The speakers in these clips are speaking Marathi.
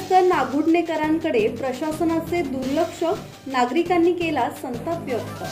उद्ध्वस्त नागुडणेकरांकडे प्रशासनाचे दुर्लक्ष, नागरिकांनी केला संताप व्यक्त।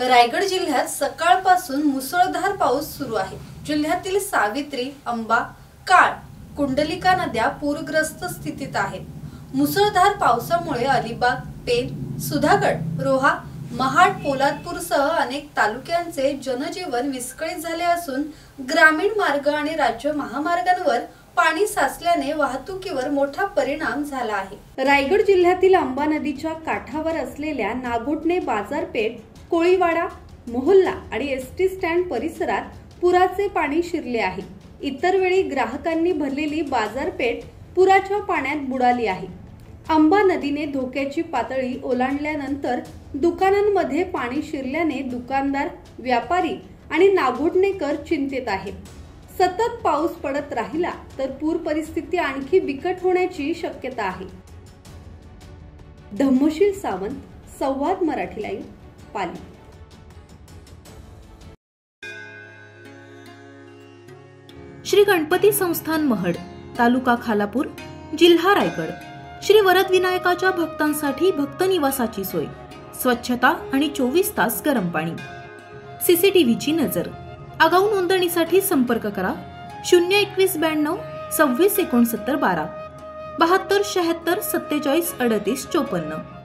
रायगड जिल्ह्यात सकाळपासून मुसळधार पाऊस सुरू आहे। जिल्ह्यातील सावित्री, अंबा, काळ, कुंडलिका नद्या पूरग्रस्त स्थितीत आहेत। मुसळधार पावसामुळे अलिबाग, पेन, सुधागड, रोहा, महाड, पोलादपूरसह अनेक तालुक्यांचे जनजीवन विस्कळीत झाले असून ग्रामीण मार्ग आणि राज्य महामार्गांवर पाणी साचल्याने वाहतुकीवर मोठा परिणाम झाला आहे। रायगड जिल्ह्यातील अंबा नदीच्या काठावर असलेल्या नागुडणे बाजारपेठ, कोळीवाडा, मोहल्ला आणि एसटी स्टँड परिसरात पुराचे पाणी शिरले आहे। इतर वेळी ग्राहकांनी भरलेली बाजारपेठ पुराच्या पाण्यात बुडाली आहे। अंबा नदीने धोक्याची पातळी ओलांडल्यानंतर दुकानांमध्ये पाणी शिरल्याने दुकानदार, व्यापारी आणि नागुडणेकर चिंतेत आहेत। सतत पाऊस पडत राहिला तर पूर परिस्थिती आणखी बिकट होण्याची शक्यता आहे। धम्मशील सावंत, संवाद मराठी लाईव्ह, पाली। श्री गणपती संस्थान महड, तालुका खालापूर, जिल्हा रायगड। श्री वरद विनायकाच्या भक्तांसाठी भक्त निवासाची सोय, स्वच्छता आणि 24 तास गरम पाणी, सीसीटीव्हीची नजर। आगाऊ नोंदणीसाठी संपर्क करा 02192 26 69 12 72 76 47 38 54।